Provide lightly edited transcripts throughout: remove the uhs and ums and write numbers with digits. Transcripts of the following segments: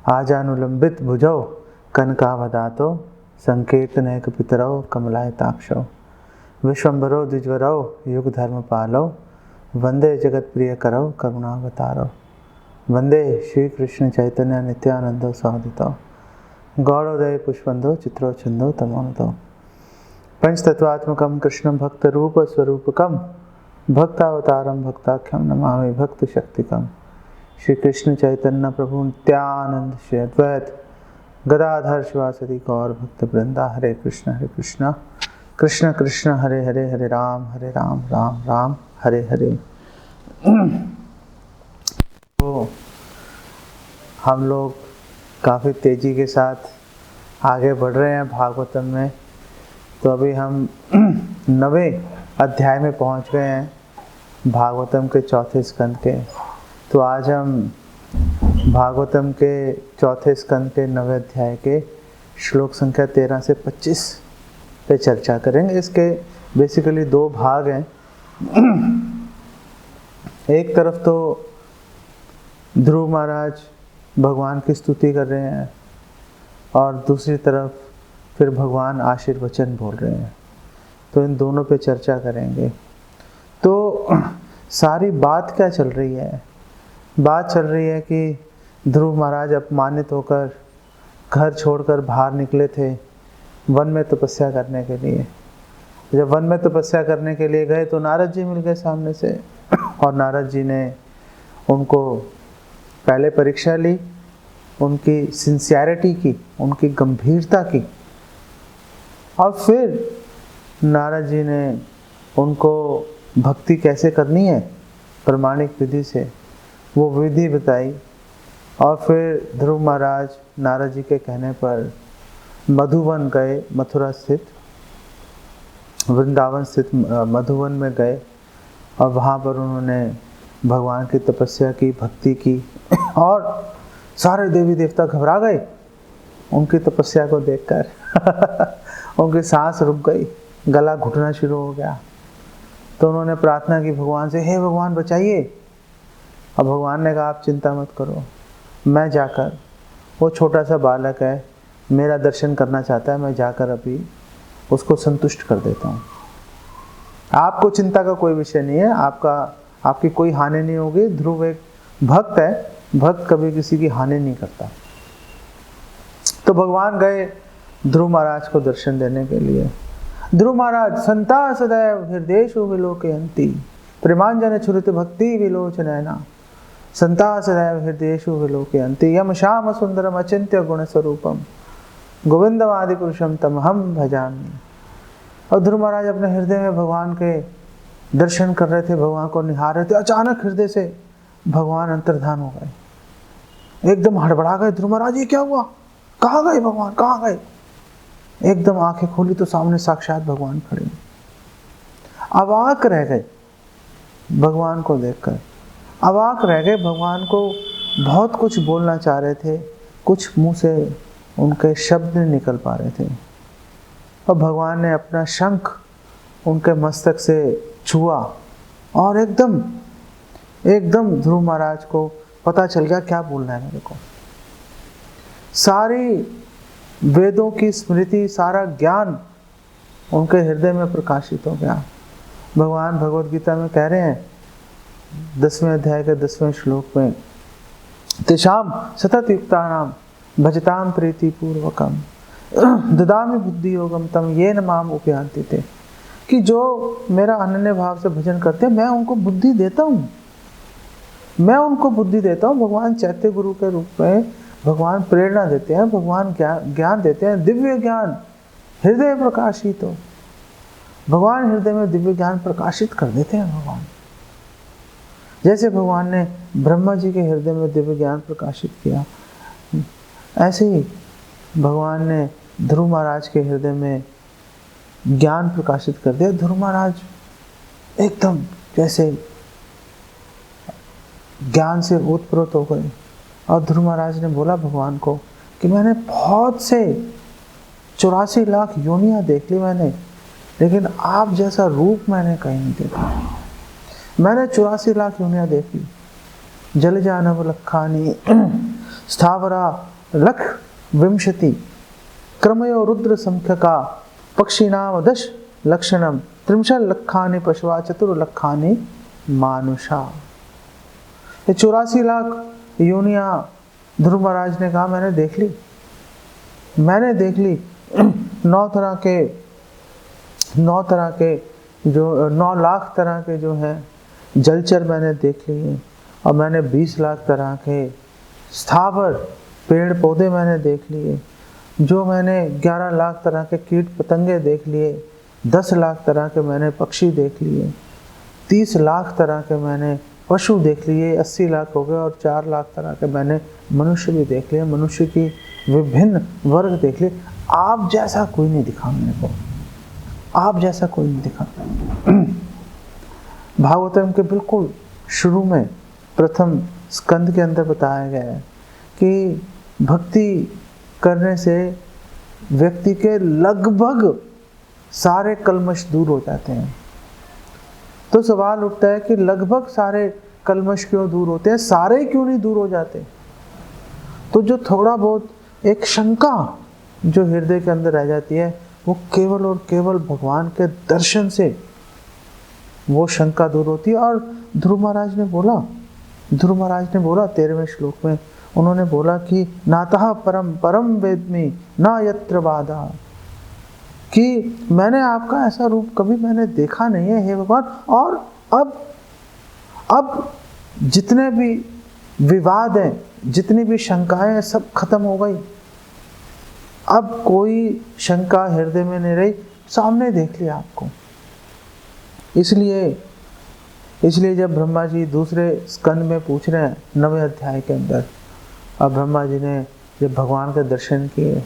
आजानुलंबित भुजौ कनकावदातो संकेतनैक पितरौ कमलायताक्षौ विश्वम्भरो द्विजवरौ युग धर्म पालौ वंदे जगत प्रिय करौ करुणावतारौ वंदे श्री कृष्ण चैतन्य नित्यानंदो सहोदितौ गौड़ोदय पुष्पंदो चित्रो छंदो तमोनतो पंचतत्वात्मकं कृष्णं भक्त रूप स्वरूपकं भक्तावतारं भक्ताख्यं नमामि भक्त शक्तिकं श्री कृष्ण चैतन्य प्रभु नित्यानंद श्री अद्वैत गदाधर शिवासदि गौर भक्त वृंदा हरे कृष्ण कृष्ण कृष्ण हरे हरे हरे राम राम राम हरे हरे। तो हम लोग काफ़ी तेज़ी के साथ आगे बढ़ रहे हैं भागवतम में। तो अभी हम 9वें अध्याय में पहुंच गए हैं भागवतम के चौथे स्कंद के। तो आज हम भागवतम के चौथे स्कंद के 9वें अध्याय के श्लोक संख्या 13 से 25 पे चर्चा करेंगे। इसके बेसिकली 2 भाग हैं। एक तरफ तो ध्रुव महाराज भगवान की स्तुति कर रहे हैं और दूसरी तरफ फिर भगवान आशीर्वचन बोल रहे हैं। तो इन दोनों पे चर्चा करेंगे। तो सारी बात क्या चल रही है? बात चल रही है कि ध्रुव महाराज अपमानित होकर घर छोड़कर बाहर निकले थे वन में तपस्या करने के लिए। जब वन में तपस्या करने के लिए गए तो नारद जी मिल गए सामने से और नारद जी ने उनको पहले परीक्षा ली, उनकी सिंसियरिटी की, उनकी गंभीरता की, और फिर नारद जी ने उनको भक्ति कैसे करनी है प्रमाणिक विधि से वो विधि बताई। और फिर ध्रुव महाराज नारद जी के कहने पर मधुवन गए, मथुरा स्थित वृंदावन स्थित मधुवन में गए और वहाँ पर उन्होंने भगवान की तपस्या की, भक्ति की और सारे देवी देवता घबरा गए उनकी तपस्या को देखकर। उनकी सांस रुक गई, गला घुटना शुरू हो गया। तो उन्होंने प्रार्थना की भगवान से, हे भगवान बचाइए। अब भगवान ने कहा आप चिंता मत करो, मैं जाकर, वो छोटा सा बालक है, मेरा दर्शन करना चाहता है, मैं जाकर अभी उसको संतुष्ट कर देता हूँ। आपको चिंता का कोई विषय नहीं है, आपकी कोई हानि नहीं होगी। ध्रुव एक भक्त है, भक्त कभी किसी की हानि नहीं करता। तो भगवान गए ध्रुव महाराज को दर्शन देने के लिए। ध्रुव महाराज संता सदैव हृदयेषु विलोकयन्ति प्रेमांजन छुरित भक्ति विलोचनैना संता सदैव हृदयेषु विलोकयन्ति यम श्याम सुंदरम अचिंत्य गुण स्वरूपम गोविंदम आदि पुरुषम तम हम भजामि। और ध्रुव महाराज अपने हृदय में भगवान के दर्शन कर रहे थे, भगवान को निहार रहे थे। अचानक हृदय से भगवान अंतर्धान हो गए, एकदम हड़बड़ा गए। ध्रुव महाराज ये क्या हुआ, कहाँ गए भगवान, कहाँ गए? एकदम आंखें खोली तो सामने साक्षात भगवान खड़े। अवाक रह गए भगवान को देखकर, अवाक रह गए। भगवान को बहुत कुछ बोलना चाह रहे थे, कुछ मुंह से उनके शब्द नहीं निकल पा रहे थे। और भगवान ने अपना शंख उनके मस्तक से छुआ और एकदम ध्रुव महाराज को पता चल गया क्या बोलना है मेरे को। सारी वेदों की स्मृति, सारा ज्ञान उनके हृदय में प्रकाशित हो गया। भगवान भगवद गीता में कह रहे हैं 10वें अध्याय के 10वें श्लोक में, तेषाम सतत युक्तानाम भजताम प्रीति पूर्वकम ददामि बुद्धि योगम तम येन माम उपयान्ति ते। कि जो मेरा अनन्य भाव से भजन करते हैं मैं उनको बुद्धि देता हूँ, मैं उनको बुद्धि देता हूँ। भगवान चैत्य गुरु के रूप में भगवान प्रेरणा देते हैं, भगवान ज्ञान देते हैं, दिव्य ज्ञान हृदय प्रकाशित हो। भगवान हृदय में दिव्य ज्ञान प्रकाशित कर देते हैं। भगवान जैसे भगवान ने ब्रह्मा जी के हृदय में दिव्य ज्ञान प्रकाशित किया, ऐसे ही भगवान ने ध्रुव महाराज के हृदय में ज्ञान प्रकाशित कर दिया। ध्रुव महाराज एकदम जैसे ज्ञान से ओतप्रोत हो गए। और ध्रुव महाराज ने बोला भगवान को कि मैंने बहुत से 84 लाख योनियां देख ली मैंने, लेकिन आप जैसा रूप मैंने कहीं नहीं देखा। मैंने 84 लाख योनियां देखी, जलजानव लखानी स्थावरा लख विंशति क्रमयो रुद्र संख्यका पक्षिणाम दश लक्षणम त्रिंशल लक्षानि पशवा चतुर्लक्षानि मानुषा। ये 84 लाख योनिया ध्रुव महाराज ने कहा मैंने देख ली 9 लाख तरह के जो है जलचर मैंने देख लिए, और मैंने 20 लाख तरह के स्थावर पेड़ पौधे मैंने देख लिए, जो मैंने 11 लाख तरह के कीट पतंगे देख लिए, 10 लाख तरह के मैंने पक्षी देख लिए, 30 लाख तरह के मैंने पशु देख लिए, 80 लाख हो गए, और 4 लाख तरह के मैंने मनुष्य भी देख लिए, मनुष्य की विभिन्न वर्ग देख लिए। आप जैसा कोई नहीं दिखा मेरे को, आप जैसा कोई नहीं दिखा। भागवतम के बिल्कुल शुरू में प्रथम स्कंद के अंदर बताया गया है कि भक्ति करने से व्यक्ति के लगभग सारे कल्मश दूर हो जाते हैं। तो सवाल उठता है कि लगभग सारे कल्मश क्यों दूर होते हैं, सारे क्यों नहीं दूर हो जाते? तो जो थोड़ा बहुत एक शंका जो हृदय के अंदर रह जाती है, वो केवल और केवल भगवान के दर्शन से वो शंका दूर होती है। और ध्रुव महाराज ने बोला 13वें श्लोक में उन्होंने बोला कि नातः परम परम वेद्मि न यत्र बाधा, कि मैंने आपका ऐसा रूप कभी मैंने देखा नहीं है हे भगवान। और अब जितने भी विवाद हैं, जितनी भी शंकाएं हैं, सब खत्म हो गई। अब कोई शंका हृदय में नहीं रही, सामने देख लिया आपको। इसलिए जब ब्रह्मा जी दूसरे स्कंद में पूछ रहे हैं 9वें अध्याय के अंदर, अब ब्रह्मा जी ने जब भगवान के दर्शन किए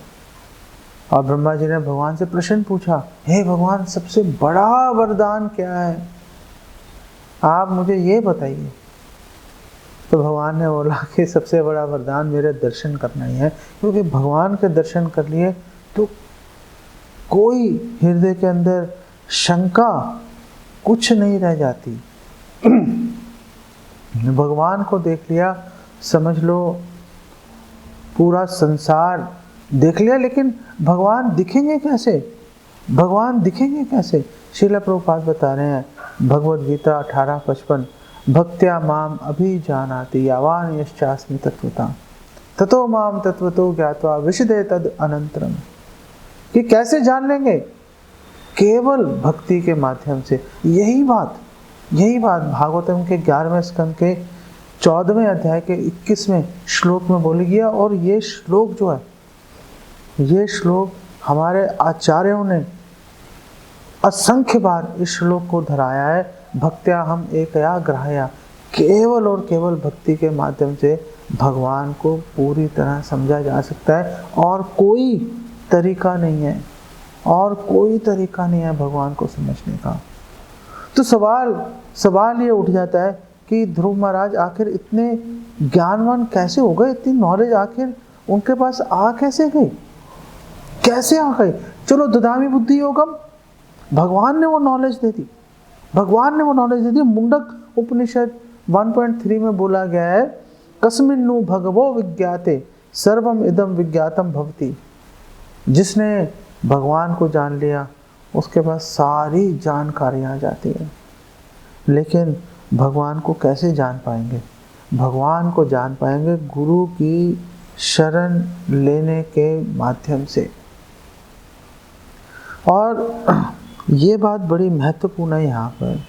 और ब्रह्मा जी ने भगवान से प्रश्न पूछा, हे भगवान सबसे बड़ा वरदान क्या है, आप मुझे ये बताइए। तो भगवान ने बोला कि सबसे बड़ा वरदान मेरे दर्शन करना ही है, क्योंकि भगवान के दर्शन कर लिए तो कोई हृदय के अंदर शंका कुछ नहीं रह जाती। भगवान को देख लिया, समझ लो पूरा संसार देख लिया। लेकिन भगवान दिखेंगे कैसे? श्रील प्रभुपाद बता रहे हैं भगवद गीता 18:55, भक्त्या माम अभिजानाति यावान यश्चास्मि तत्वता ततो माम तत्वतो ज्ञात्वा विशदे तद अनंतरम, कि कैसे जान लेंगे? केवल भक्ति के माध्यम से। यही बात भागवतम के 11वें स्कंद के 14वें अध्याय के 21वें श्लोक में बोली गया। और ये श्लोक जो है, ये श्लोक हमारे आचार्यों ने असंख्य बार इस श्लोक को धराया है। भक्त्या हम एकया ग्राह्या, केवल और केवल भक्ति के माध्यम से भगवान को पूरी तरह समझा जा सकता है, और कोई तरीका नहीं है भगवान को समझने का। तो सवाल ये उठ जाता है कि ध्रुव महाराज आखिर इतने ज्ञानवान कैसे हो गए, इतनी नॉलेज आखिर उनके पास आ कैसे गई? चलो ददामी बुद्धि योगम, भगवान ने वो नॉलेज दे दी। मुंडक उपनिषद 1.3 में बोला गया है, कस्मिन्नु भगवो विज्ञाते सर्वम इदम विज्ञातम भवति। जिसने भगवान को जान लिया उसके पास सारी जानकारी आ जाती है। लेकिन भगवान को कैसे जान पाएंगे? भगवान को जान पाएंगे गुरु की शरण लेने के माध्यम से। और ये बात बड़ी महत्वपूर्ण है यहाँ पर,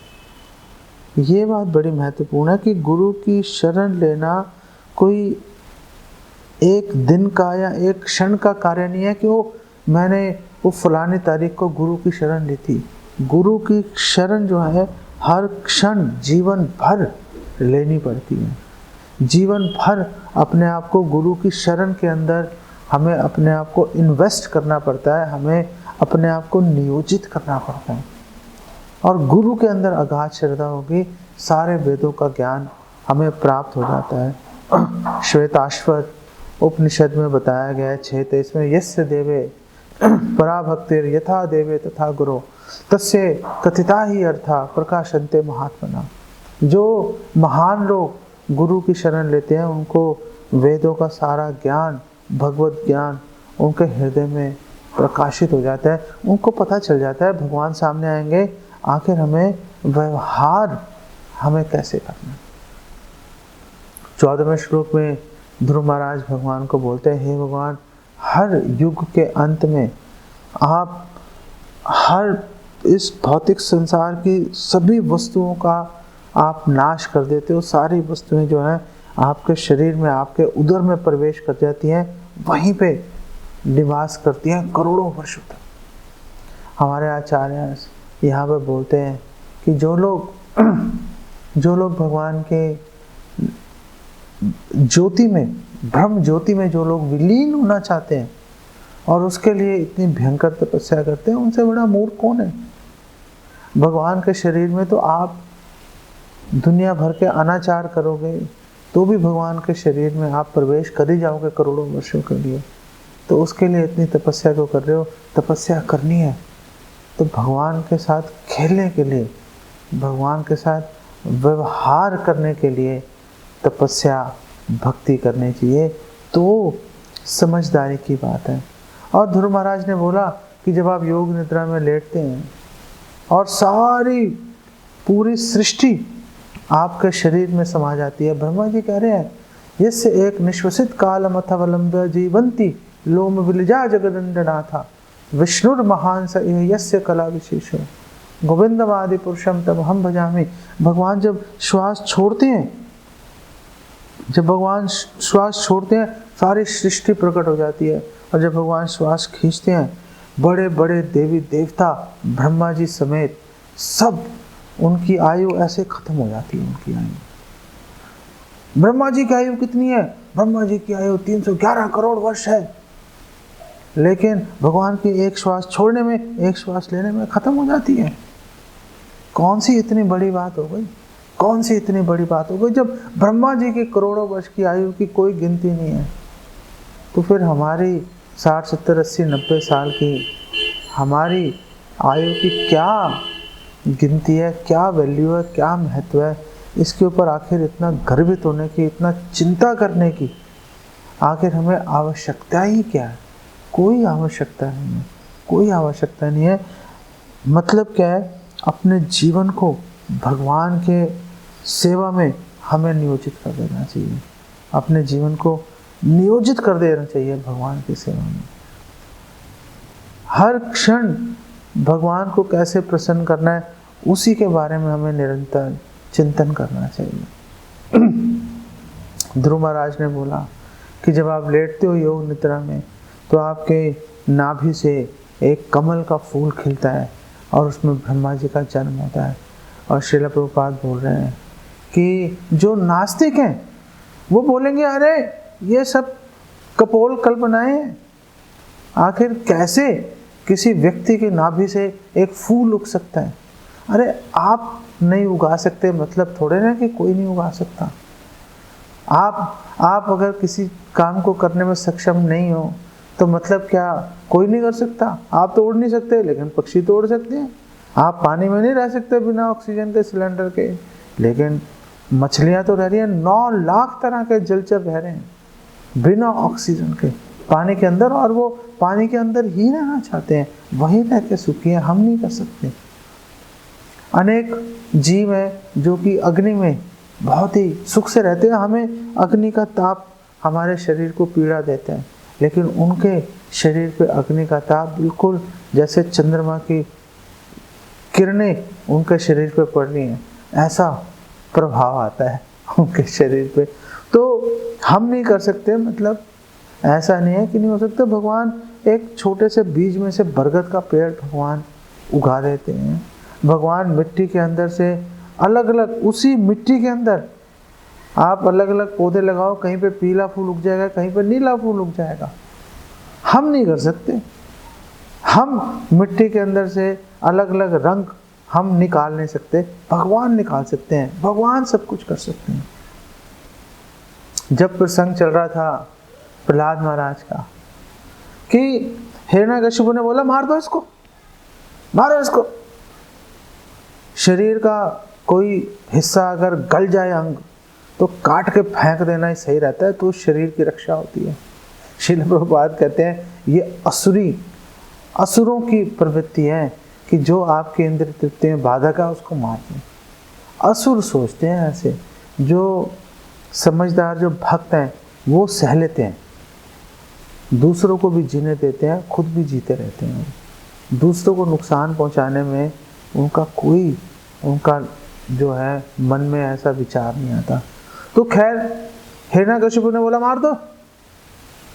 ये बात बड़ी महत्वपूर्ण है कि गुरु की शरण लेना कोई एक दिन का या एक क्षण का कार्य नहीं है कि मैंने वो फलानी तारीख को गुरु की शरण ली थी। गुरु की शरण जो है हर क्षण जीवन भर लेनी पड़ती है। जीवन भर अपने आप को गुरु की शरण के अंदर हमें अपने आप को इन्वेस्ट करना पड़ता है, हमें अपने आप को नियोजित करना पड़ता है। और गुरु के अंदर अगाध श्रद्धा होगी, सारे वेदों का ज्ञान हमें प्राप्त हो जाता है। श्वेताश्वत उपनिषद में बताया गया है 6:23 में, यस्य देवे पराभक्तिर यथा देवे तथा गुरु तस्य कथिता ही अर्था प्रकाशन्ते महात्मना। जो महान लोग गुरु की शरण लेते हैं उनको वेदों का सारा ज्ञान भगवत ज्ञान उनके हृदय में प्रकाशित हो जाता है। उनको पता चल जाता है भगवान सामने आएंगे, आखिर हमें व्यवहार हमें कैसे करना। 14वें श्लोक में ध्रुव महाराज भगवान को बोलते हैं, हे भगवान, हर युग के अंत में आप हर इस भौतिक संसार की सभी वस्तुओं का आप नाश कर देते हो। सारी वस्तुएं जो हैं आपके शरीर में, आपके उदर में प्रवेश कर जाती हैं, वहीं पे निवास करती हैं करोड़ों वर्षों तक। हमारे आचार्य यहाँ पे बोलते हैं कि जो लोग भगवान के ज्योति में, ब्रह्म ज्योति में जो लोग विलीन होना चाहते हैं और उसके लिए इतनी भयंकर तपस्या करते हैं, उनसे बड़ा मूर्ख कौन है। भगवान के शरीर में तो आप दुनिया भर के अनाचार करोगे तो भी भगवान के शरीर में आप प्रवेश कर ही जाओगे करोड़ों वर्षों के लिए। तो उसके लिए इतनी तपस्या क्यों कर रहे हो। तपस्या करनी है तो भगवान के साथ खेलने के लिए, भगवान के साथ व्यवहार करने के लिए तपस्या भक्ति करनी चाहिए। तो समझदारी की बात है। और ध्रुव महाराज ने बोला कि जब आप योग निद्रा में लेटते हैं और सारी पूरी सृष्टि आपके शरीर में समा जाती है। ब्रह्मा जी कह रहे हैं, यस्य एक निश्वसित कालम अथवलंब्य जीवंती लोम विलजा जगदंडनाथा विष्णुर महान स यस्य कला विशेषो गोविंदमादि पुरुषम तब हम भजामि। भगवान जब श्वास छोड़ते हैं, जब भगवान श्वास छोड़ते हैं सारी सृष्टि प्रकट हो जाती है। और जब भगवान श्वास खींचते हैं, बड़े बड़े देवी देवता ब्रह्मा जी समेत सब, उनकी आयु ऐसे खत्म हो जाती है। उनकी आयु, ब्रह्मा जी की आयु कितनी है। ब्रह्मा जी की आयु 311 करोड़ वर्ष है, लेकिन भगवान की एक श्वास छोड़ने में, एक श्वास लेने में खत्म हो जाती है। कौन सी इतनी बड़ी बात हो गई, कौन सी इतनी बड़ी बात हो गई। जब ब्रह्मा जी की करोड़ों वर्ष की आयु की कोई गिनती नहीं है, तो फिर हमारी 60, 70, 80, 90 साल की हमारी आयु की क्या गिनती है, क्या वैल्यू है, क्या महत्व है। इसके ऊपर आखिर इतना गर्वित होने की, इतना चिंता करने की आखिर हमें आवश्यकता ही क्या है। कोई आवश्यकता नहीं है, कोई आवश्यकता नहीं है। मतलब क्या है, अपने जीवन को भगवान के सेवा में हमें नियोजित कर देना चाहिए। अपने जीवन को नियोजित कर देना चाहिए भगवान की सेवा में। हर क्षण भगवान को कैसे प्रसन्न करना है, उसी के बारे में हमें निरंतर चिंतन करना चाहिए। ध्रुव महाराज ने बोला कि जब आप लेटते हो योग निद्रा में, तो आपके नाभि से एक कमल का फूल खिलता है और उसमें ब्रह्मा जी का जन्म होता है। और श्रील प्रभुपाद बोल रहे हैं कि जो नास्तिक हैं वो बोलेंगे, अरे ये सब कपोल कल्पनाएं हैं। आखिर कैसे किसी व्यक्ति की नाभि से एक फूल उग सकता है। अरे आप नहीं उगा सकते मतलब थोड़े ना कि कोई नहीं उगा सकता। आप अगर किसी काम को करने में सक्षम नहीं हो तो मतलब क्या कोई नहीं कर सकता। आप तो उड़ नहीं सकते, लेकिन पक्षी तो उड़ सकते हैं। आप पानी में नहीं रह सकते बिना ऑक्सीजन के सिलेंडर के, लेकिन मछलियां तो रह रही हैं। 9 लाख तरह के जलचर रह रहे हैं बिना ऑक्सीजन के पानी के अंदर, और वो पानी के अंदर ही रहना चाहते हैं, वहीं रह के सुखी हैं। हम नहीं कर सकते। अनेक जीव हैं जो कि अग्नि में बहुत ही सुख से रहते हैं। हमें अग्नि का ताप हमारे शरीर को पीड़ा देता है, लेकिन उनके शरीर पे अग्नि का ताप बिल्कुल जैसे चंद्रमा की किरणें उनके शरीर पे पड़ रही हैं, ऐसा प्रभाव आता है उनके शरीर पे। तो हम नहीं कर सकते, मतलब ऐसा नहीं है कि नहीं हो सकता। भगवान एक छोटे से बीज में से बरगद का पेड़ भगवान उगा देते हैं। भगवान मिट्टी के अंदर से अलग अलग, उसी मिट्टी के अंदर आप अलग अलग पौधे लगाओ, कहीं पे पीला फूल उग जाएगा, कहीं पे नीला फूल उग जाएगा। हम नहीं कर सकते। हम मिट्टी के अंदर से अलग अलग रंग हम निकाल नहीं सकते, भगवान निकाल सकते हैं। भगवान सब कुछ कर सकते हैं। जब प्रसंग चल रहा था प्रहलाद महाराज का कि हिरण्यकशिपु ने बोला, मार दो इसको, मारो इसको। शरीर का कोई हिस्सा अगर गल जाए अंग, तो काट के फेंक देना ही सही रहता है, तो शरीर की रक्षा होती है। श्रील प्रभुपाद कहते हैं ये असुरों की प्रवृत्ति है कि जो आपके इंद्रिय तृप्ति में बाधक है उसको मार दें। असुर सोचते हैं ऐसे, जो समझदार जो भक्त हैं वो सह लेते हैं, दूसरों को भी जीने देते हैं, खुद भी जीते रहते हैं। दूसरों को नुकसान पहुंचाने में उनका जो है मन में ऐसा विचार नहीं आता। तो खैर हिरण्यकशिपु ने बोला मार दो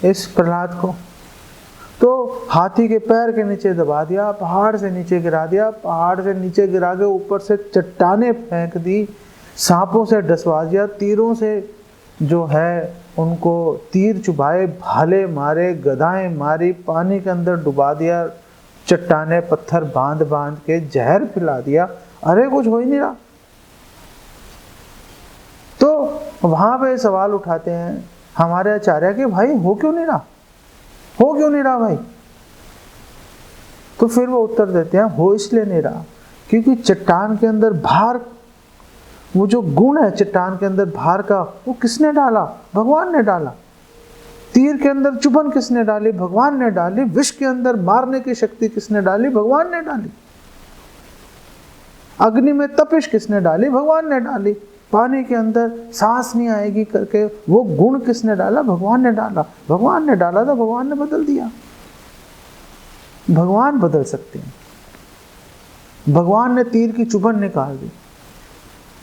इस प्रहलाद को। तो हाथी के पैर के नीचे दबा दिया, पहाड़ से नीचे गिरा दिया, पहाड़ से नीचे गिरा के ऊपर से चट्टाने फेंक दी, सांपों से डसवा दिया, तीरों से जो है उनको तीर चुभाए, भाले मारे, गदाएं मारी, पानी के अंदर डुबा दिया, चट्टाने पत्थर बांध बांध के जहर पिला दिया। अरे कुछ हो ही नहीं रहा। तो वहां पे सवाल उठाते हैं हमारे आचार्य कि भाई हो क्यों नहीं रहा भाई। तो फिर वो उत्तर देते हैं हो इसलिए नहीं रहा क्योंकि चट्टान के अंदर भार, वो जो गुण है चट्टान के अंदर भार का, वो किसने डाला? भगवान ने डाला। तीर के अंदर चुभन किसने डाली? भगवान ने डाली। विष के अंदर मारने की शक्ति किसने डाली? भगवान ने डाली। अग्नि में तपिश किसने डाली? भगवान ने डाली। पानी के अंदर सांस नहीं आएगी करके वो गुण किसने डाला? भगवान ने डाला। भगवान ने डाला तो भगवान ने बदल दिया। भगवान बदल सकते हैं। भगवान ने तीर की चुभन निकाल दी,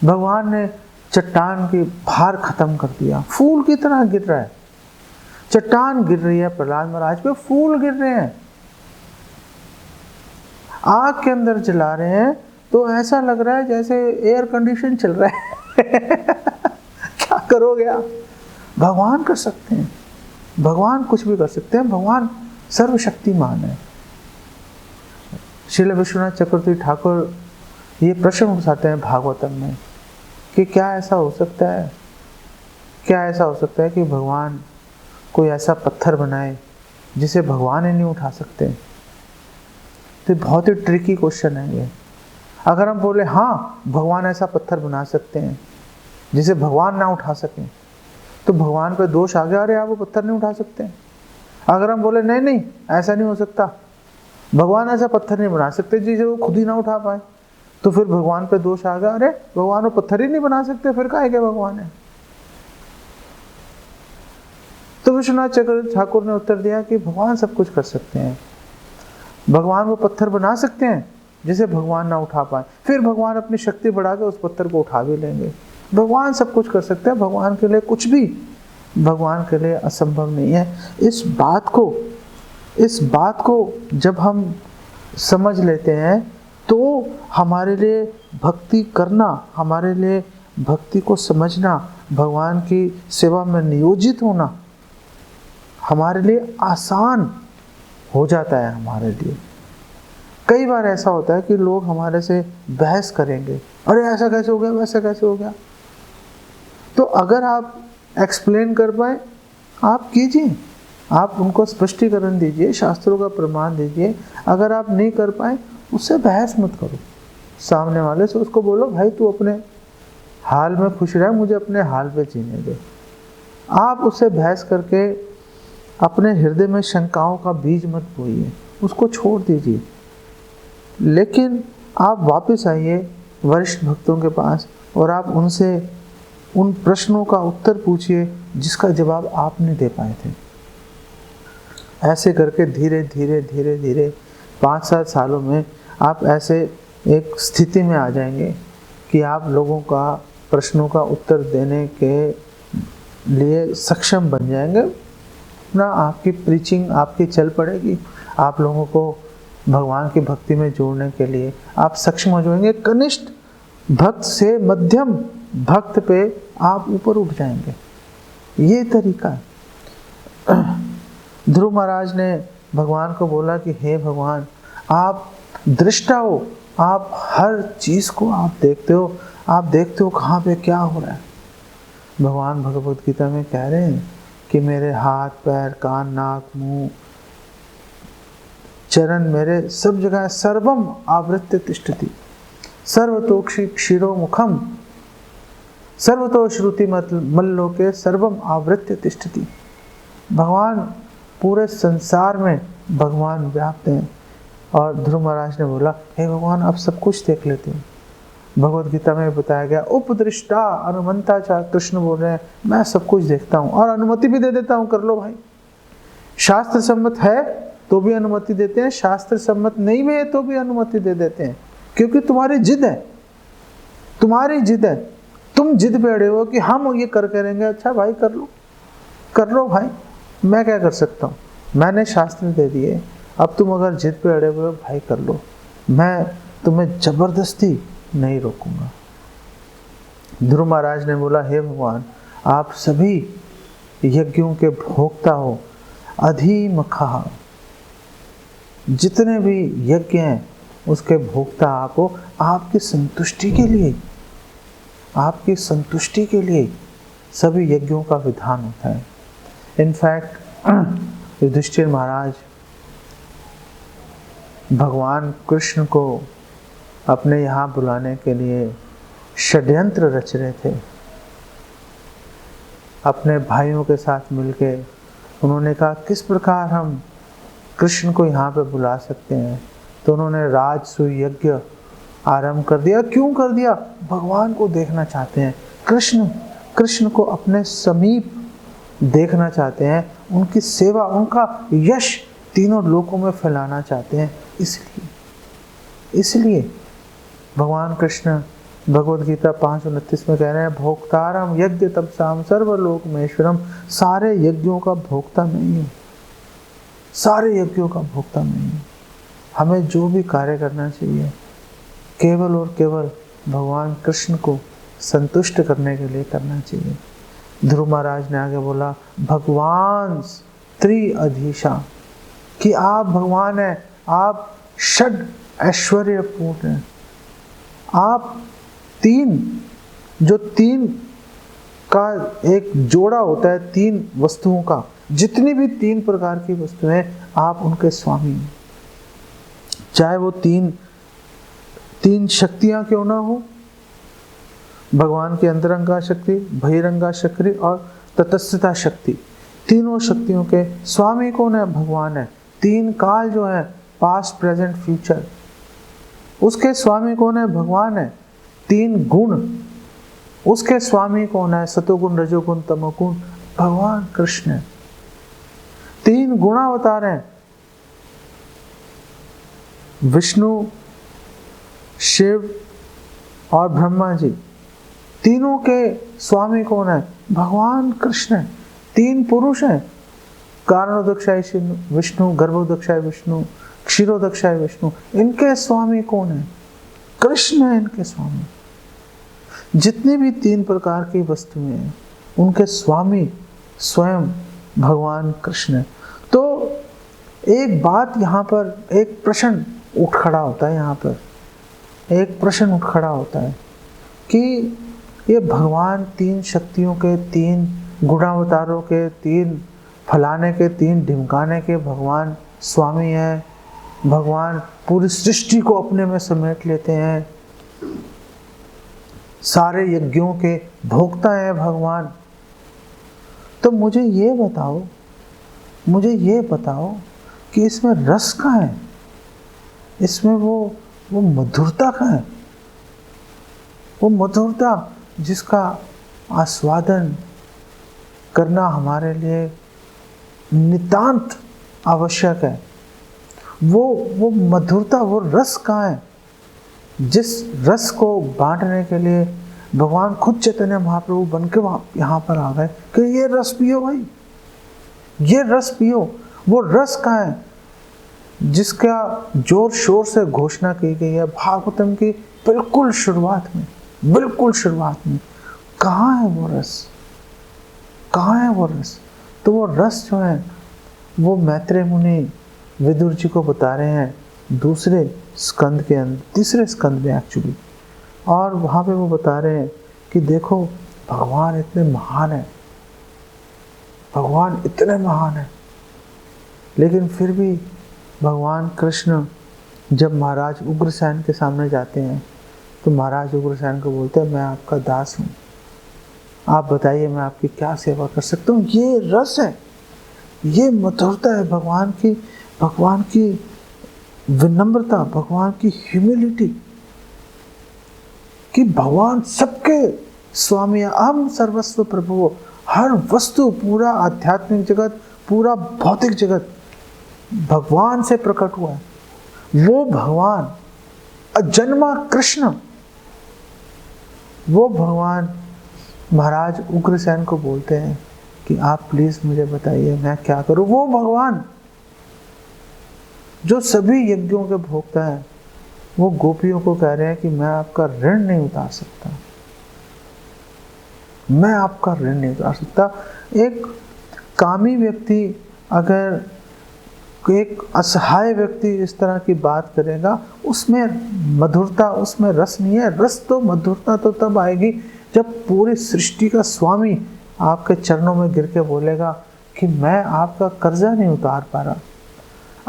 भगवान ने चट्टान की भार खत्म कर दिया। फूल की तरह गिर रहा है, चट्टान गिर रही है प्रहलाद महाराज पे, फूल गिर रहे हैं। आग के अंदर जला रहे हैं तो ऐसा लग रहा है जैसे एयर कंडीशन चल रहा है। क्या करोगे आप? भगवान कर सकते हैं, भगवान कुछ भी कर सकते हैं, भगवान सर्वशक्तिमान है। श्रील विश्वनाथ चक्रवर्ती ठाकुर ये प्रश्न उठाते हैं भागवतम में कि क्या ऐसा हो सकता है कि भगवान कोई ऐसा पत्थर बनाए जिसे भगवान ही नहीं उठा सकते? तो बहुत ही ट्रिकी क्वेश्चन है ये। अगर हम बोले हाँ भगवान ऐसा पत्थर बना सकते हैं जिसे भगवान ना उठा सकें, तो भगवान पे दोष आ गया, अरे आप वो पत्थर नहीं उठा सकते। अगर हम बोले नहीं ऐसा नहीं हो सकता, भगवान ऐसा पत्थर नहीं बना सकते जिसे वो खुद ही ना उठा पाए, तो फिर भगवान पे दोष आ गया, अरे भगवान वो पत्थर ही नहीं बना सकते, फिर काहे के भगवान है? तो विश्वनाथ चक्रवर्ती ठाकुर ने उत्तर दिया कि भगवान सब कुछ कर सकते हैं। भगवान वो पत्थर बना सकते हैं जिसे भगवान ना उठा पाए, फिर भगवान अपनी शक्ति बढ़ा के उस पत्थर को उठा भी लेंगे। भगवान सब कुछ कर सकते हैं, भगवान के लिए कुछ भी भगवान के लिए असंभव नहीं है। इस बात को जब हम समझ लेते हैं तो हमारे लिए भक्ति करना, हमारे लिए भक्ति को समझना, भगवान की सेवा में नियोजित होना हमारे लिए आसान हो जाता है। हमारे लिए कई बार ऐसा होता है कि लोग हमारे से बहस करेंगे, अरे ऐसा कैसे हो गया, वैसा कैसे हो गया। तो अगर आप एक्सप्लेन कर पाए आप कीजिए, आप उनको स्पष्टीकरण दीजिए, शास्त्रों का प्रमाण दीजिए। अगर आप नहीं कर पाए उससे बहस मत करो, सामने वाले से उसको बोलो भाई तू अपने हाल में खुश रह, मुझे अपने हाल पे जीने दे। आप उससे बहस करके अपने हृदय में शंकाओं का बीज मत बोइए, उसको छोड़ दीजिए। लेकिन आप वापस आइए वरिष्ठ भक्तों के पास और आप उनसे उन प्रश्नों का उत्तर पूछिए जिसका जवाब आप नहीं दे पाए थे। ऐसे करके धीरे धीरे 5-7 सालों में आप ऐसे एक स्थिति में आ जाएंगे कि आप लोगों का प्रश्नों का उत्तर देने के लिए सक्षम बन जाएंगे। ना आपकी प्रीचिंग आपकी चल पड़ेगी, आप लोगों को भगवान की भक्ति में जोड़ने के लिए आप सक्षम हो जाएंगे। कनिष्ठ भक्त से मध्यम भक्त पे आप ऊपर उठ जाएंगे। ये तरीका है। ध्रुव महाराज ने भगवान को बोला कि हे भगवान आप दृष्टा हो, आप हर चीज़ को आप देखते हो कहाँ पे क्या हो रहा है। भगवान भगवत गीता में कह रहे हैं कि मेरे हाथ पैर कान नाक मुंह चरण मेरे सब जगह सर्वम आवृत्य तिष्ठति सर्वतो क्षीरो मुखम सर्वतो श्रुति मल्लोके सर्वम आवृत्य तिष्ठति। भगवान पूरे संसार में भगवान व्याप्त हैं। और ध्रुव महाराज ने बोला, हे भगवान, आप सब कुछ देख लेते हो। भगवद गीता में बताया गया, उपदृष्टा अनुमंता चा, कृष्ण बोल रहे हैं मैं सब कुछ देखता हूँ और अनुमति भी दे देता हूँ, कर लो भाई। शास्त्र सम्मत है तो भी अनुमति देते हैं, शास्त्र सम्मत नहीं भी है तो भी अनुमति दे देते हैं, क्योंकि तुम्हारी जिद है, तुम्हारी जिद है, तुम जिद पे अड़े हो कि हम ये कर करेंगे। अच्छा भाई, कर लो भाई, मैं क्या कर सकता हूँ, मैंने शास्त्र दे दिए, अब तुम अगर जिद पे अड़े हुए हो भाई कर लो, मैं तुम्हें जबरदस्ती नहीं रोकूंगा। ध्रुव महाराज ने बोला, हे भगवान, आप सभी यज्ञों के भोक्ता हो, अधिमखः, जितने भी यज्ञ हैं उसके भोक्ता आप हो, आपकी संतुष्टि के लिए, आपकी संतुष्टि के लिए सभी यज्ञों का विधान होता है। इनफैक्ट युधिष्ठिर महाराज भगवान कृष्ण को अपने यहाँ बुलाने के लिए षड्यंत्र रच रहे थे। अपने भाइयों के साथ मिलके उन्होंने कहा किस प्रकार हम कृष्ण को यहाँ पे बुला सकते हैं, तो उन्होंने राजसूय यज्ञ आरंभ कर दिया। क्यों कर दिया? भगवान को देखना चाहते हैं, कृष्ण को अपने समीप देखना चाहते हैं, उनकी सेवा, उनका यश तीनों लोकों में फैलाना चाहते हैं। इसलिए भगवान कृष्ण भगवद गीता 5:29 में कह रहे हैं, भोक्तारम यज्ञ तपसाम सर्वलोक महेश्वरम, सारे यज्ञों का भोक्ता मैं ही हूँ, सारे यज्ञों का भोक्ता मैं ही हूँ। हमें जो भी कार्य करना चाहिए केवल और केवल भगवान कृष्ण को संतुष्ट करने के लिए करना चाहिए। ध्रुव महाराज ने आगे बोला, भगवान त्रिअधीशा, कि आप भगवान हैं, आप षड ऐश्वर्य पूर्ण हैं, आप तीन का एक जोड़ा होता है, तीन वस्तुओं का, जितनी भी 3 प्रकार की वस्तुएं, आप उनके स्वामी हैं। चाहे वो तीन शक्तियां क्यों ना हो, भगवान की अंतरंगा शक्ति, बहिरंगा शक्ति और तटस्थता शक्ति, तीनों शक्तियों के स्वामी कौन है? भगवान है। 3 काल जो है, पास्ट प्रेजेंट फ्यूचर, उसके स्वामी कौन है? भगवान है। 3 गुण, उसके स्वामी कौन है? सतोगुण, रजोगुण, तमोगुण, भगवान कृष्ण है। 3 गुणावतार हैं, विष्णु, शिव और ब्रह्मा जी, तीनों के स्वामी कौन है? भगवान कृष्ण है। 3 पुरुष हैं, कारणोदक्षाय विष्णु, गर्भोदक्षाय विष्णु, क्षीरोदक्षाय विष्णु, इनके स्वामी कौन है? कृष्ण है इनके स्वामी। जितनी भी 3 प्रकार की वस्तुएं हैं, उनके स्वामी स्वयं भगवान कृष्ण है। तो एक बात यहाँ पर, एक प्रश्न उठ खड़ा होता है, यहाँ पर एक प्रश्न उठ खड़ा होता है कि ये भगवान 3 शक्तियों के, 3 गुणावतारों के, 3 फलाने के, 3 ढिमकाने के भगवान स्वामी है, भगवान पूरी सृष्टि को अपने में समेट लेते हैं, सारे यज्ञों के भोक्ता हैं भगवान। तो मुझे ये बताओ कि इसमें रस कहाँ है, इसमें वो मधुरता कहाँ है, वो मधुरता जिसका आस्वादन करना हमारे लिए नितांत आवश्यक है। वो मधुरता, वो रस कहाँ है, जिस रस को बांटने के लिए भगवान खुद चैतन्य महाप्रभु बन के यहाँ पर आ गए कि ये रस पियो भाई, ये रस पियो। वो रस कहाँ है जिसका जोर शोर से घोषणा की गई है भागवतम की बिल्कुल शुरुआत में, कहाँ है वो रस, कहाँ है वो रस? तो वो रस जो है वो मैत्रेय मुनि विदुर जी को बता रहे हैं दूसरे स्कंद के अंदर, तीसरे स्कंद में एक्चुअली, और वहाँ पे वो बता रहे हैं कि देखो भगवान इतने महान है, भगवान इतने महान है, लेकिन फिर भी भगवान कृष्ण जब महाराज उग्रसेन के सामने जाते हैं तो महाराज उग्रसेन को बोलते हैं, मैं आपका दास हूँ, आप बताइए मैं आपकी क्या सेवा कर सकता हूँ। ये रस है, ये मधुरता है भगवान की विनम्रता, भगवान की ह्यूमिलिटी, कि भगवान सबके स्वामी है। अहम सर्वस्व प्रभु, हर वस्तु, पूरा आध्यात्मिक जगत, पूरा भौतिक जगत भगवान से प्रकट हुआ है। वो भगवान अजन्मा कृष्ण, वो भगवान महाराज उग्रसेन को बोलते हैं कि आप प्लीज मुझे बताइए मैं क्या करूं। वो भगवान जो सभी यज्ञों के भोक्ता है, वो गोपियों को कह रहे हैं कि मैं आपका ऋण नहीं उतार सकता, मैं आपका ऋण नहीं उतार सकता। एक कामी व्यक्ति अगर एक असहाय व्यक्ति इस तरह की बात करेगा, उसमें मधुरता, उसमें रस नहीं है। रस तो, मधुरता तो तब आएगी जब पूरी सृष्टि का स्वामी आपके चरणों में गिर के बोलेगा कि मैं आपका कर्जा नहीं उतार पा रहा,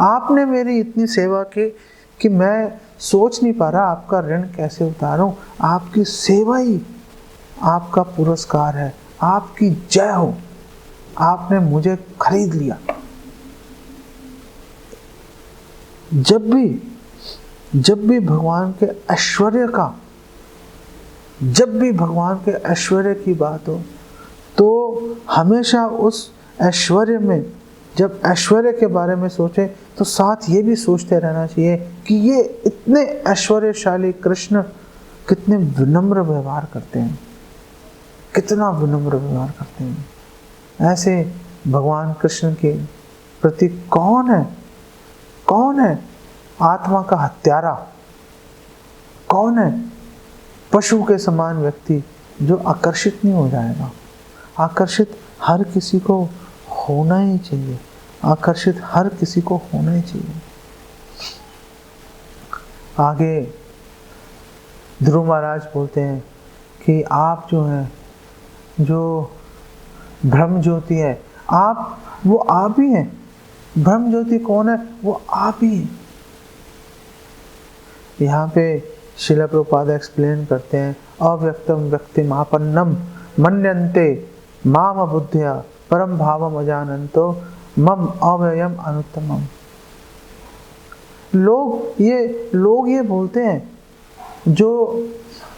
आपने मेरी इतनी सेवा की कि मैं सोच नहीं पा रहा आपका ऋण कैसे उतारूं। आपकी सेवा ही आपका पुरस्कार है, आपकी जय हो, आपने मुझे खरीद लिया। जब भी भगवान के ऐश्वर्य का, जब भी भगवान के ऐश्वर्य की बात हो, तो हमेशा उस ऐश्वर्य में, जब ऐश्वर्य के बारे में सोचें तो साथ ये भी सोचते रहना चाहिए कि ये इतने ऐश्वर्यशाली कृष्ण कितने विनम्र व्यवहार करते हैं, कितना विनम्र व्यवहार करते हैं। ऐसे भगवान कृष्ण के प्रति कौन है आत्मा का हत्यारा, कौन है पशु के समान व्यक्ति जो आकर्षित नहीं हो जाएगा। आकर्षित हर किसी को होना ही चाहिए, आकर्षित हर किसी को होना ही चाहिए। आगे ध्रुव महाराज बोलते हैं कि आप जो हैं, जो ब्रह्म ज्योति है, आप, वो आप ही हैं। ब्रह्म ज्योति कौन है? वो आप ही हैं। यहाँ पे श्रील प्रभुपाद एक्सप्लेन करते हैं, अव्यक्तम व्यक्तिम आपन्नम मन्यन्ते माम बुद्धिया परम भावम अजानन्तो मम अव्ययम अनुत्तमम। लोग ये बोलते हैं, जो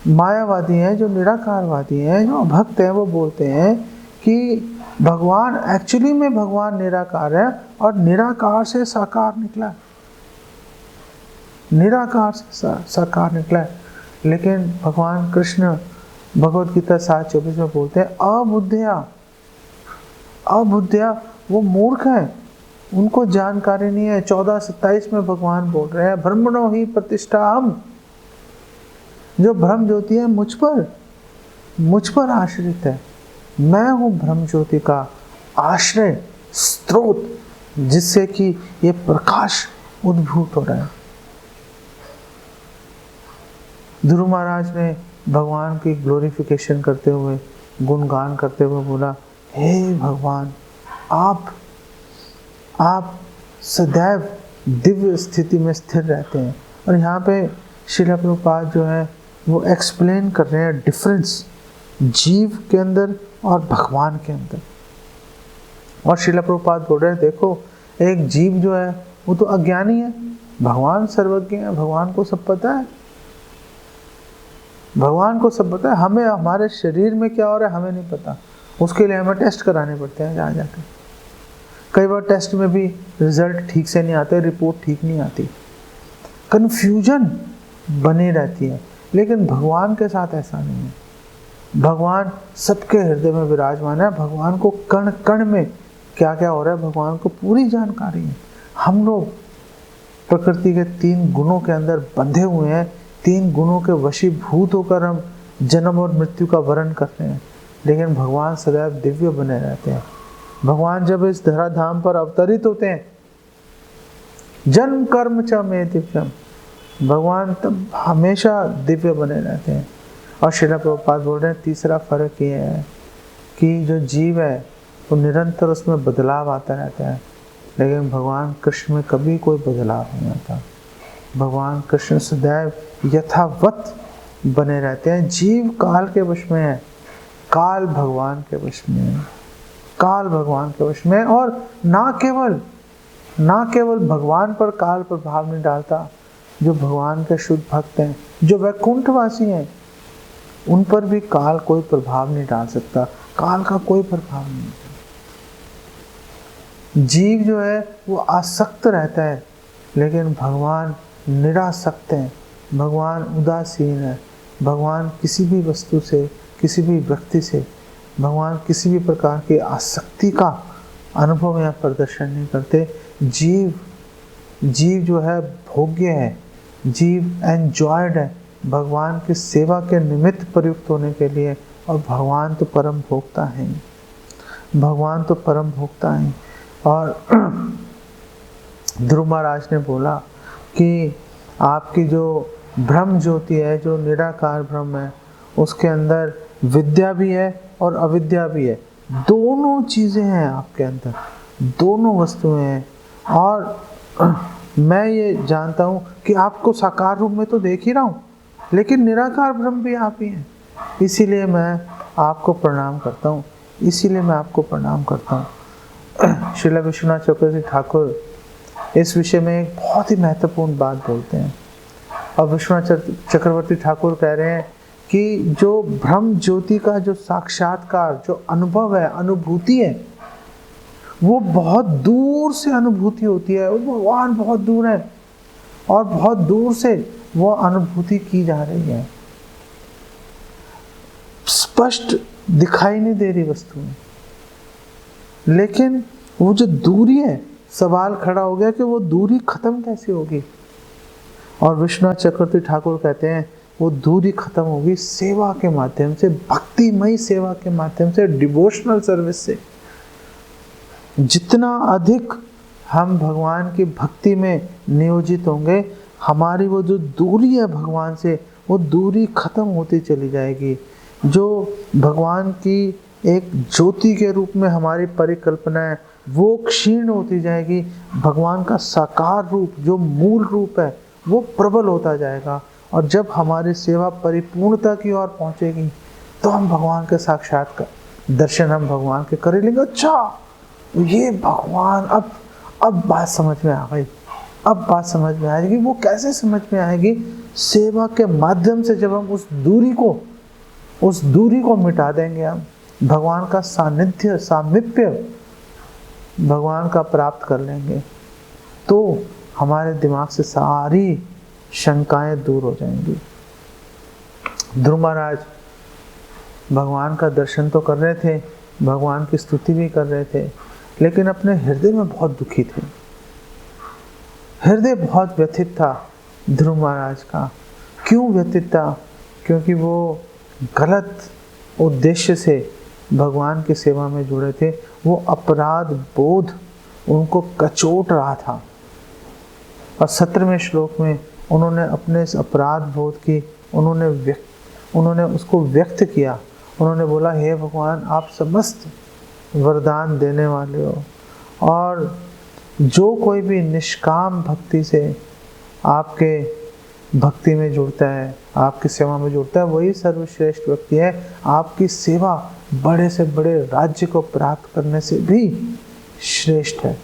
मायावादी हैं, जो निराकारवादी हैं, जो भक्त हैं, वो बोलते हैं कि भगवान, एक्चुअली में भगवान निराकार है और निराकार से साकार निकला, निराकार से साकार निकला है। लेकिन भगवान कृष्ण भगवद गीता 7:24 में बोलते हैं अबुद्धया, वो मूर्ख है, उनको जानकारी नहीं है। 14:27 में भगवान बोल रहे हैं, ब्रह्मणो ही प्रतिष्ठा हम, जो ब्रह्म ज्योति है मुझ पर आश्रित है। मैं हूँ ब्रह्म ज्योति का आश्रय, स्रोत, जिससे कि ये प्रकाश उद्भूत हो रहा है। ध्रुव महाराज ने भगवान की ग्लोरिफिकेशन करते हुए, गुणगान करते हुए बोला, हे भगवान, आप सदैव दिव्य स्थिति में स्थिर रहते हैं। और यहाँ पे श्रील प्रभुपाद जो है वो एक्सप्लेन कर रहे हैं डिफरेंस जीव के अंदर और भगवान के अंदर। और श्रील प्रभुपाद बोल रहे हैं, देखो, एक जीव जो है वो तो अज्ञानी है, भगवान सर्वज्ञ है, भगवान को सब पता है, भगवान को सब पता है। हमें हमारे शरीर में क्या हो रहा है हमें नहीं पता, उसके लिए हमें टेस्ट कराने पड़ते हैं जहाँ जाकर। कई बार टेस्ट में भी रिजल्ट ठीक से नहीं आते, रिपोर्ट ठीक नहीं आती, कन्फ्यूजन बनी रहती है। लेकिन भगवान के साथ ऐसा नहीं है। भगवान सबके हृदय में विराजमान है, भगवान को कण कण में क्या क्या हो रहा है भगवान को पूरी जानकारी है। हम लोग प्रकृति के 3 गुणों के अंदर बंधे हुए हैं, 3 गुणों के वशीभूत होकर हम जन्म और मृत्यु का वर्ण करते हैं। लेकिन भगवान सदैव दिव्य बने रहते हैं। भगवान जब इस धराधाम पर अवतरित होते हैं, जन्म कर्म च मे दिव्यम, भगवान तब हमेशा दिव्य बने रहते हैं। और श्रील प्रभुपाद बोल रहे हैं, तीसरा फर्क ये है कि जो जीव है वो निरंतर उसमें बदलाव आता रहता है, लेकिन भगवान कृष्ण में कभी कोई बदलाव नहीं आता। भगवान कृष्ण सदैव यथावत बने रहते हैं। जीव काल के वश में है, काल भगवान के वश में है। काल भगवान के वश में। और ना केवल भगवान पर काल प्रभाव नहीं डालता, जो भगवान के शुद्ध भक्त हैं, जो वैकुंठवासी हैं, उन पर भी काल कोई प्रभाव नहीं डाल सकता। काल का कोई प्रभाव नहीं। जीव जो है वो आसक्त रहता है, लेकिन भगवान निरासक्त हैं, भगवान उदासीन है। भगवान किसी भी वस्तु से, किसी भी व्यक्ति से, भगवान किसी भी प्रकार की आसक्ति का अनुभव या प्रदर्शन नहीं करते। जीव जो है भोग्य है, जीव एंजॉयड है भगवान की सेवा के निमित्त प्रयुक्त होने के लिए। और भगवान तो परम भोक्ता है, भगवान तो परम भोक्ता है। और ध्रुव महाराज ने बोला कि आपकी जो ब्रह्म ज्योति है, जो निराकार ब्रह्म है, उसके अंदर विद्या भी है और अविद्या भी है। दोनों चीज़ें हैं आपके अंदर, दोनों वस्तुएं हैं। और मैं ये जानता हूँ कि आपको साकार रूप में तो देख ही रहा हूँ, लेकिन निराकार ब्रह्म भी आप ही हैं। इसीलिए मैं आपको प्रणाम करता हूँ, इसीलिए मैं आपको प्रणाम करता हूँ। श्रील विश्वनाथ चक्रवर्ती ठाकुर इस विषय में एक बहुत ही महत्वपूर्ण बात बोलते हैं। और विश्वनाथ चक्रवर्ती ठाकुर कह रहे हैं कि जो ब्रह्म ज्योति का जो साक्षात्कार, जो अनुभव है, अनुभूति है, वो बहुत दूर से अनुभूति होती है। वो भगवान बहुत दूर है और बहुत दूर से वो अनुभूति की जा रही है, स्पष्ट दिखाई नहीं दे रही वस्तु में। लेकिन वो जो दूरी है, सवाल खड़ा हो गया कि वो दूरी खत्म कैसे होगी। और विश्वनाथ चक्रवर्ती ठाकुर कहते हैं वो दूरी खत्म होगी सेवा के माध्यम से, भक्तिमयी सेवा के माध्यम से, डिवोशनल सर्विस से। जितना अधिक हम भगवान की भक्ति में नियोजित होंगे, हमारी वो जो दूरी है भगवान से, वो दूरी खत्म होती चली जाएगी। जो भगवान की एक ज्योति के रूप में हमारी परिकल्पना है, वो क्षीण होती जाएगी। भगवान का साकार रूप, जो मूल रूप है, वो प्रबल होता जाएगा। और जब हमारी सेवा परिपूर्णता की ओर पहुंचेगी, तो हम भगवान के साक्षात दर्शन हम भगवान के कर लेंगे। अच्छा, ये भगवान, अब बात समझ में आ गई। अब बात समझ में आएगी। वो कैसे समझ में आएगी? सेवा के माध्यम से जब हम उस दूरी को मिटा देंगे, हम भगवान का सानिध्य, सामीप्य भगवान का प्राप्त कर लेंगे, तो हमारे दिमाग से सारी शंकाएं दूर हो जाएंगी। ध्रुव महाराज भगवान का दर्शन तो कर रहे थे, भगवान की स्तुति भी कर रहे थे, लेकिन अपने हृदय में बहुत दुखी थे। हृदय बहुत व्यथित था ध्रुव महाराज का। क्यों व्यथित था? क्योंकि वो गलत उद्देश्य से भगवान की सेवा में जुड़े थे। वो अपराध बोध उनको कचोट रहा था। और 17वें श्लोक में उन्होंने अपने इस अपराध बोध की उन्होंने उसको व्यक्त किया। उन्होंने बोला, हे भगवान, आप समस्त वरदान देने वाले हो, और जो कोई भी निष्काम भक्ति से आपके भक्ति में जुड़ता है, आपकी सेवा में जुड़ता है, वही सर्वश्रेष्ठ व्यक्ति है। आपकी सेवा बड़े से बड़े राज्य को प्राप्त करने से भी श्रेष्ठ है।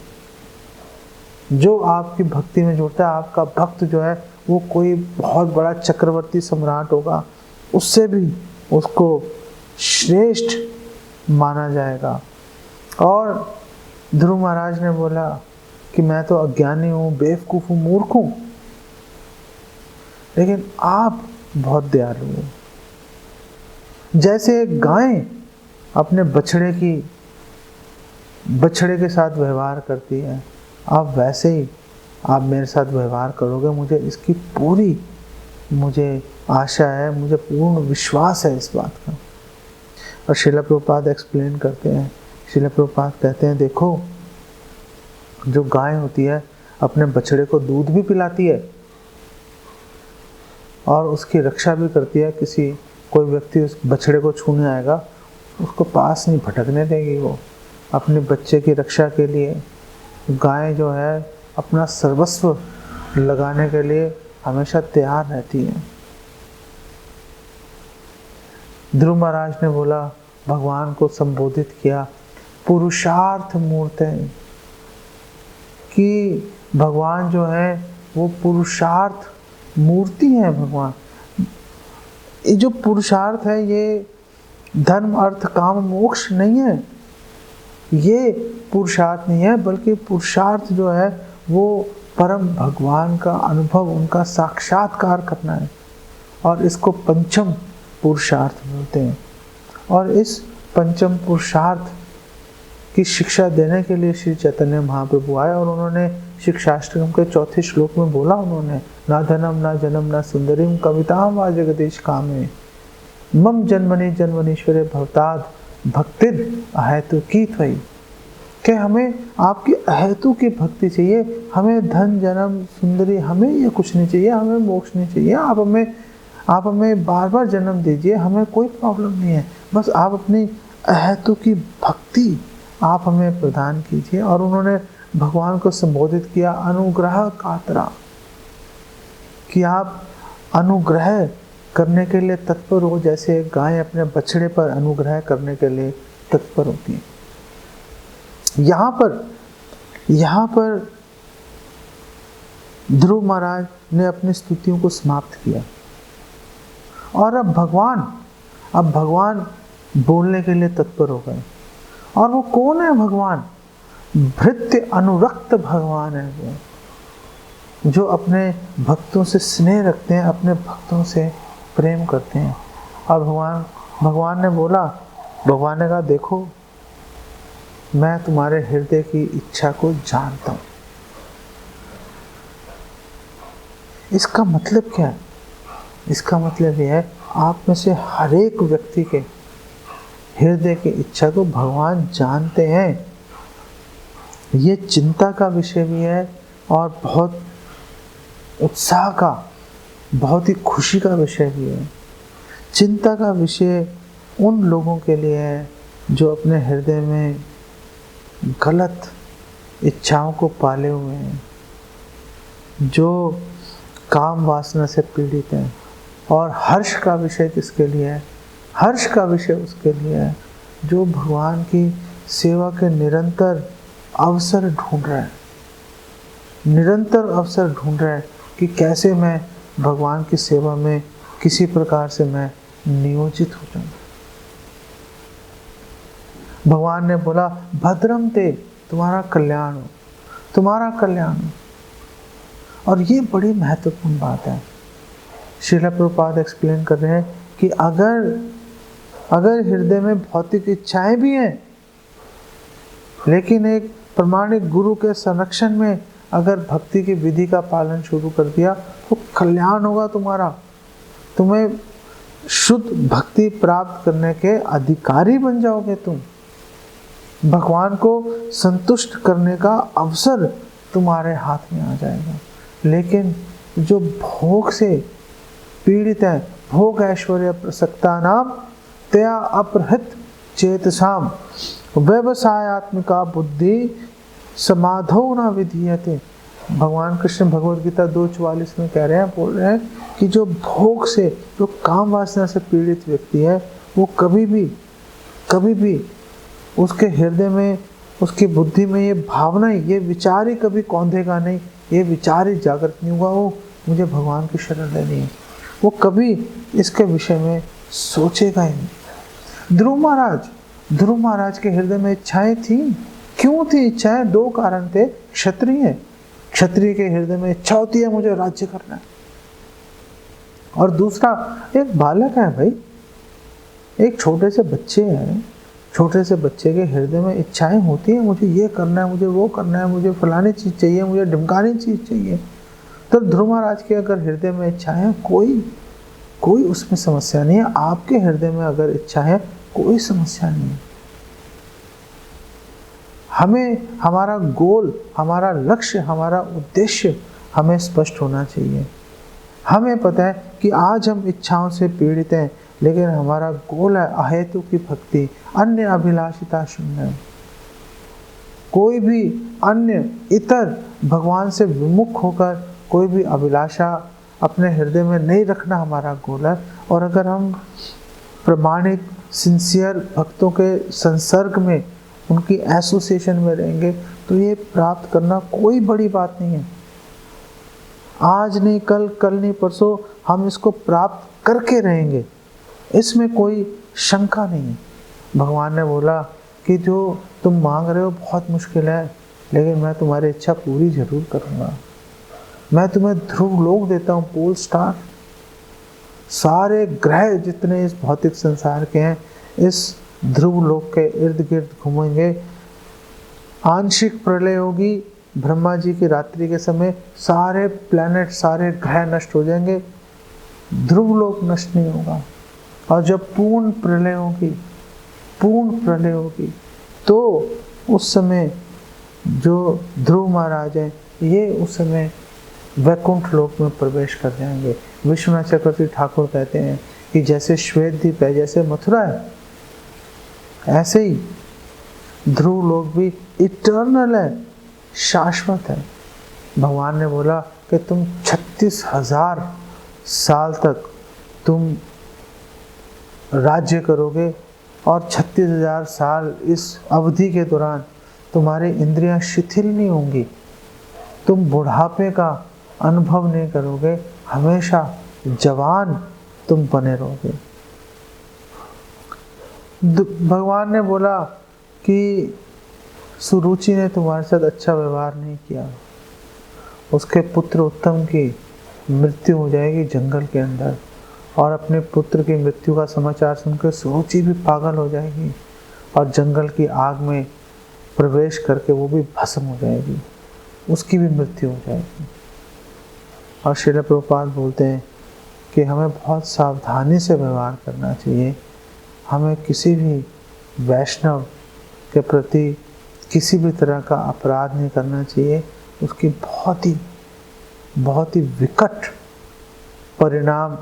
जो आपकी भक्ति में जुड़ता है, आपका भक्त जो है, वो कोई बहुत बड़ा चक्रवर्ती सम्राट होगा, उससे भी उसको श्रेष्ठ माना जाएगा। और ध्रुव महाराज ने बोला कि मैं तो अज्ञानी हूँ, बेवकूफ़ हूँ, मूर्ख हूँ, लेकिन आप बहुत दयालु हो। जैसे एक गाय अपने बछड़े के साथ व्यवहार करती है, आप वैसे ही आप मेरे साथ व्यवहार करोगे। मुझे इसकी पूरी आशा है, मुझे पूर्ण विश्वास है इस बात का। और श्रील प्रभुपाद एक्सप्लेन करते हैं, श्रील प्रभुपाद कहते हैं, देखो, जो गाय होती है अपने बछड़े को दूध भी पिलाती है और उसकी रक्षा भी करती है। कोई व्यक्ति उस बछड़े को छूने आएगा, उसको पास नहीं भटकने देगी। वो अपने बच्चे की रक्षा के लिए गाय जो है अपना सर्वस्व लगाने के लिए हमेशा तैयार रहती है। ध्रुव महाराज ने बोला, भगवान को संबोधित किया पुरुषार्थ मूर्त है, कि भगवान जो है वो पुरुषार्थ मूर्ति है। भगवान ये जो पुरुषार्थ है, ये धर्म अर्थ काम मोक्ष नहीं है, ये पुरुषार्थ नहीं है, बल्कि पुरुषार्थ जो है वो परम भगवान का अनुभव, उनका साक्षात्कार करना है, और इसको पंचम पुरुषार्थ बोलते हैं। और इस पंचम पुरुषार्थ की शिक्षा देने के लिए श्री चैतन्य महाप्रभु आए, और उन्होंने शिक्षाष्टकम के चौथे श्लोक में बोला, उन्होंने ना धनम ना जन्म ना सुंदरीम कविताम वा जगदीश कामे मम जन्मनि जन्मनीश्वरे भवताद भक्तिद अहेतु की त्वयि, कि हमें आपकी अहेतु की भक्ति चाहिए, हमें धन जन्म सुंदरी हमें ये कुछ नहीं चाहिए, हमें मोक्ष नहीं चाहिए, आप हमें बार बार जन्म दीजिए, हमें कोई प्रॉब्लम नहीं है, बस आप अपनी अहेतु की भक्ति आप हमें प्रदान कीजिए। और उन्होंने भगवान को संबोधित किया अनुग्रह कातरा, कि आप अनुग्रह करने के लिए तत्पर हो, जैसे गाय अपने बछड़े पर अनुग्रह करने के लिए तत्पर होती है। यहाँ पर ध्रुव महाराज ने अपनी स्तुतियों को समाप्त किया, और अब भगवान बोलने के लिए तत्पर हो गए। और वो कौन है भगवान? भृत्य अनुरक्त भगवान है वो, जो अपने भक्तों से स्नेह रखते हैं, अपने भक्तों से प्रेम करते हैं। और भगवान ने बोला, भगवान ने कहा देखो मैं तुम्हारे हृदय की इच्छा को जानता हूं। इसका मतलब क्या है? इसका मतलब यह है आप में से हर एक व्यक्ति के हृदय की इच्छा को भगवान जानते हैं। ये चिंता का विषय भी है और बहुत उत्साह का, बहुत ही खुशी का विषय भी है। चिंता का विषय उन लोगों के लिए है जो अपने हृदय में गलत इच्छाओं को पाले हुए हैं, जो काम वासना से पीड़ित हैं। और हर्ष का विषय किसके लिए है? हर्ष का विषय उसके लिए है जो भगवान की सेवा के निरंतर अवसर ढूंढ रहा है, निरंतर अवसर ढूंढ रहा है कि कैसे मैं भगवान की सेवा में किसी प्रकार से मैं नियोजित हो जाऊं। भगवान ने बोला भद्रम ते, तुम्हारा कल्याण हो, तुम्हारा कल्याण हो। और ये बड़ी महत्वपूर्ण बात है। श्रील प्रभुपाद एक्सप्लेन कर रहे हैं कि अगर हृदय में भौतिक इच्छाएं भी हैं, लेकिन एक प्रमाणिक गुरु के संरक्षण में अगर भक्ति की विधि का पालन शुरू कर दिया तो कल्याण होगा तुम्हारा। तुम्हें शुद्ध भक्ति प्राप्त करने के अधिकारी बन जाओगे तुम। भगवान को संतुष्ट करने का अवसर तुम्हारे हाथ में आ जाएगा। लेकिन जो भोग से पीड़ित है, भोग ऐश्वर्य प्रसक्ता नाम तया अपहृत चेतसाम व्यवसायत्मिका बुद्धि समाधो न विधीयते। भगवान कृष्ण भगवद गीता 2:44 में कह रहे हैं, बोल रहे हैं कि जो भोग से, जो काम वासना से पीड़ित व्यक्ति है, वो कभी भी उसके हृदय में, उसकी बुद्धि में ये भावना, ये विचार ही कभी कौंधेगा नहीं, ये विचार ही जागृत नहीं हुआ हो मुझे भगवान की शरण लेनी है, वो कभी इसके विषय में सोचेगा ही नहीं। ध्रुव महाराज के हृदय में इच्छाएं थी। क्यों थी इच्छाएं? 2 कारण थे। क्षत्रिय के हृदय में इच्छा होती है मुझे राज्य करना है, और दूसरा एक बालक है भाई, एक छोटे से बच्चे के हृदय में इच्छाएं होती हैं, मुझे ये करना है, मुझे वो करना है, मुझे फलानी चीज़ चाहिए, मुझे ढिमकानी चीज़ चाहिए। तो ध्रुव महाराज के अगर हृदय में इच्छाएं, कोई उसमें समस्या नहीं है। आपके हृदय में अगर इच्छा है, कोई समस्या नहीं है। हमें हमारा गोल, हमारा लक्ष्य, हमारा उद्देश्य हमें स्पष्ट होना चाहिए। हमें पता है कि आज हम इच्छाओं से पीड़ित हैं, लेकिन हमारा गोल है अहेतु की भक्ति, अन्य अभिलाषिता शून्य। कोई भी अन्य इतर भगवान से विमुख होकर कोई भी अभिलाषा अपने हृदय में नहीं रखना हमारा गोल है। और अगर हम प्रमाणिक सिंसियर भक्तों के संसर्ग में उनकी एसोसिएशन में रहेंगे, तो ये प्राप्त करना कोई बड़ी बात नहीं है। आज नहीं कल, कल नहीं परसों हम इसको प्राप्त करके रहेंगे, इसमें कोई शंका नहीं है। भगवान ने बोला कि जो तुम मांग रहे हो बहुत मुश्किल है, लेकिन मैं तुम्हारी इच्छा पूरी जरूर करूँगा। मैं तुम्हें ध्रुव लोक देता हूँ, पोल स्टार। सारे ग्रह जितने इस भौतिक संसार के हैं, इस ध्रुव लोक के इर्द गिर्द घूमेंगे। आंशिक प्रलय होगी ब्रह्मा जी की रात्रि के समय, सारे प्लैनेट, सारे ग्रह नष्ट हो जाएंगे, ध्रुव लोक नष्ट नहीं होगा। और जब पूर्ण प्रलय होगी, पूर्ण प्रलय होगी, तो उस समय जो ध्रुव महाराज हैं, ये उस समय वैकुंठ लोक में प्रवेश कर जाएंगे। विश्वनाथ चक्रवर्ती ठाकुर कहते हैं कि जैसे श्वेत द्वीप है, जैसे मथुरा है, ऐसे ही ध्रुव लोक भी इटर्नल है, शाश्वत है। भगवान ने बोला कि तुम 36,000 साल तक तुम राज्य करोगे, और 36,000 साल इस अवधि के दौरान तुम्हारी इंद्रियां शिथिल नहीं होंगी, तुम बुढ़ापे का अनुभव नहीं करोगे, हमेशा जवान तुम बने रहोगे। भगवान ने बोला कि सुरुचि ने तुम्हारे साथ अच्छा व्यवहार नहीं किया, उसके पुत्र उत्तम की मृत्यु हो जाएगी जंगल के अंदर, और अपने पुत्र की मृत्यु का समाचार सुनकर सुरुचि भी पागल हो जाएगी और जंगल की आग में प्रवेश करके वो भी भस्म हो जाएगी, उसकी भी मृत्यु हो जाएगी। और श्रील प्रभुपाद बोलते हैं कि हमें बहुत सावधानी से व्यवहार करना चाहिए। हमें किसी भी वैष्णव के प्रति किसी भी तरह का अपराध नहीं करना चाहिए, उसकी बहुत ही विकट परिणाम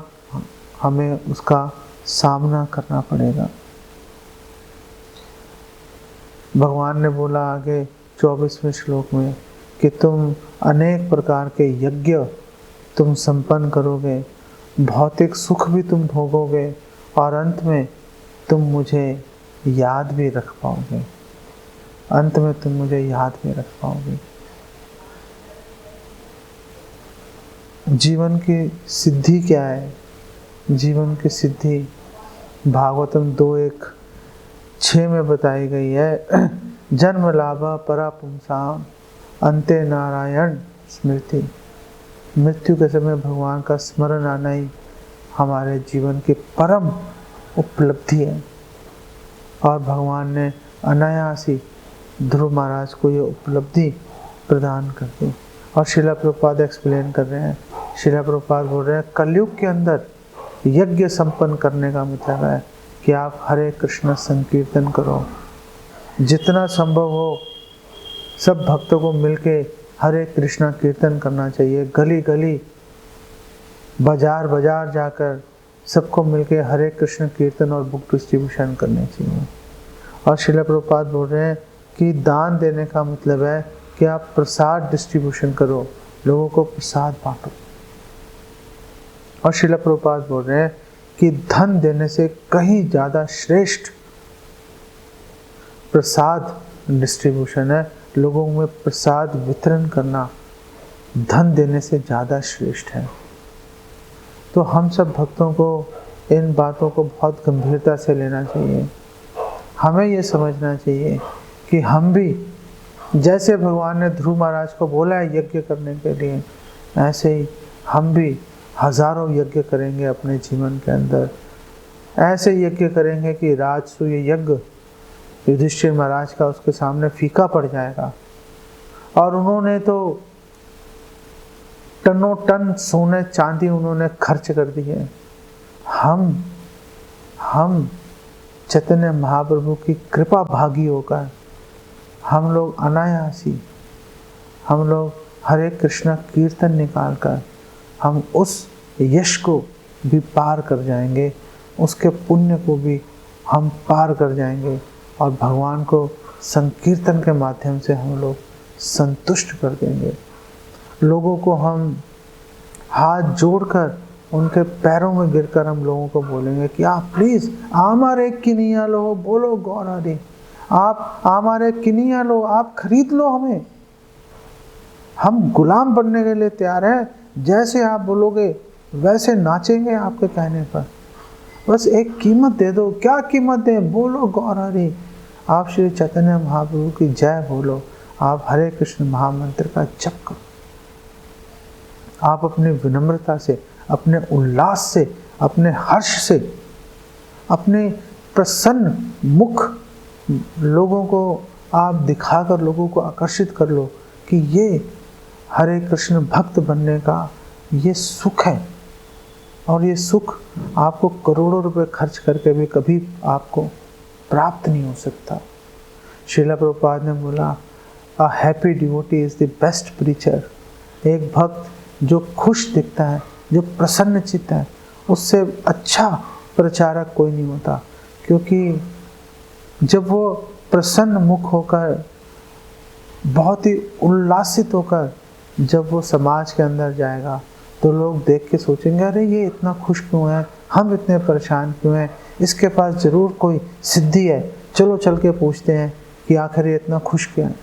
हमें उसका सामना करना पड़ेगा। भगवान ने बोला आगे 24वें श्लोक में कि तुम अनेक प्रकार के यज्ञ तुम संपन्न करोगे, भौतिक सुख भी तुम भोगोगे, और अंत में तुम मुझे याद भी रख पाओगे, अंत में तुम मुझे याद भी रख पाओगे। जीवन की सिद्धि क्या है? जीवन की सिद्धि भागवतम 2:1-6 में बताई गई है। जन्म लाभा परा पुंसाम अंते नारायण स्मृति। मृत्यु के समय भगवान का स्मरण आना ही हमारे जीवन की परम उपलब्धि है। और भगवान ने अनायास ही ध्रुव महाराज को ये उपलब्धि प्रदान कर दी। और श्रील प्रभुपाद एक्सप्लेन कर रहे हैं, श्रील प्रभुपाद बोल रहे हैं कलयुग के अंदर यज्ञ संपन्न करने का मतलब है कि आप हरे कृष्ण संकीर्तन करो, जितना संभव हो सब भक्तों को मिलके हरे कृष्ण कीर्तन करना चाहिए। गली गली बाजार बाजार जाकर सबको मिलके हरे कृष्ण कीर्तन और बुक डिस्ट्रीब्यूशन करने चाहिए। और श्रील प्रभुपाद बोल रहे हैं कि दान देने का मतलब है कि आप प्रसाद डिस्ट्रीब्यूशन करो, लोगों को प्रसाद बांटो। और श्रील प्रभुपाद बोल रहे हैं कि धन देने से कहीं ज़्यादा श्रेष्ठ प्रसाद डिस्ट्रीब्यूशन है, लोगों में प्रसाद वितरण करना धन देने से ज़्यादा श्रेष्ठ है। तो हम सब भक्तों को इन बातों को बहुत गंभीरता से लेना चाहिए। हमें ये समझना चाहिए कि हम भी जैसे भगवान ने ध्रुव महाराज को बोला है यज्ञ करने के लिए, ऐसे ही हम भी हजारों यज्ञ करेंगे अपने जीवन के अंदर। ऐसे यज्ञ करेंगे कि राजसूय यज्ञ युधिष्ठिर महाराज का उसके सामने फीका पड़ जाएगा। और उन्होंने तो टनों टन सोने चांदी उन्होंने खर्च कर दी है। हम चैतन्य महाप्रभु की कृपा भागी होकर हम लोग अनायासी, हम लोग हरे कृष्ण कीर्तन निकाल कर हम उस यश को भी पार कर जाएंगे, उसके पुण्य को भी हम पार कर जाएंगे, और भगवान को संकीर्तन के माध्यम से हम लोग संतुष्ट कर देंगे। लोगों को हम हाथ जोड़कर उनके पैरों में गिरकर हम लोगों को बोलेंगे कि आप प्लीज़ आमार एक की नहीं लो, बोलो गौर हरि, आप हमारे किनिया लो, आप खरीद लो हमें, हम गुलाम बनने के लिए तैयार हैं, जैसे आप बोलोगे वैसे नाचेंगे आपके कहने पर, बस एक कीमत दे दो। क्या कीमत दें? बोलो गौर हरि, आप श्री चैतन्य महाप्रभु की जय बोलो, आप हरे कृष्ण महामंत्र का जप करो, आप अपनी विनम्रता से, अपने उल्लास से, अपने हर्ष से, अपने प्रसन्न मुख लोगों को आप दिखाकर लोगों को आकर्षित कर लो कि ये हरे कृष्ण भक्त बनने का ये सुख है, और ये सुख आपको करोड़ों रुपए खर्च करके भी कभी आपको प्राप्त नहीं हो सकता। श्रीला प्रभुपाद ने बोला, a happy devotee is the best preacher. एक भक्त जो खुश दिखता है, जो प्रसन्न चित्त है, उससे अच्छा प्रचारक कोई नहीं होता, क्योंकि जब वो प्रसन्न मुख होकर, बहुत ही उल्लासित होकर जब वो समाज के अंदर जाएगा, तो लोग देख के सोचेंगे, अरे ये इतना खुश क्यों है, हम इतने परेशान क्यों हैं, इसके पास ज़रूर कोई सिद्धि है, चलो चल के पूछते हैं कि आखिर ये इतना खुश क्यों है।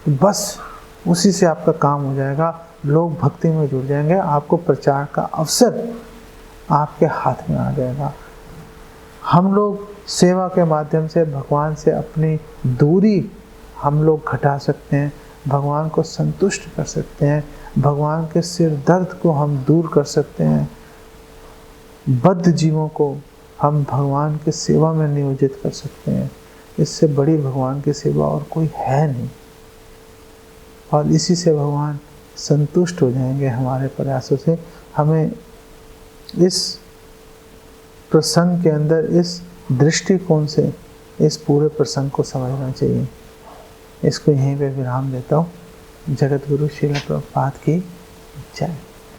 तो बस उसी से आपका काम हो जाएगा, लोग भक्ति में जुड़ जाएंगे, आपको प्रचार का अवसर आपके हाथ में आ जाएगा। हम लोग सेवा के माध्यम से भगवान से अपनी दूरी हम लोग घटा सकते हैं, भगवान को संतुष्ट कर सकते हैं, भगवान के सिर दर्द को हम दूर कर सकते हैं, बद्ध जीवों को हम भगवान की सेवा में नियोजित कर सकते हैं। इससे बड़ी भगवान की सेवा और कोई है नहीं, और इसी से भगवान संतुष्ट हो जाएंगे हमारे प्रयासों से। हमें इस प्रसंग के अंदर इस दृष्टिकोण से इस पूरे प्रसंग को समझना चाहिए। इसको यहीं पे विराम देता हूँ। जगत गुरु श्रील प्रभुपाद की जय।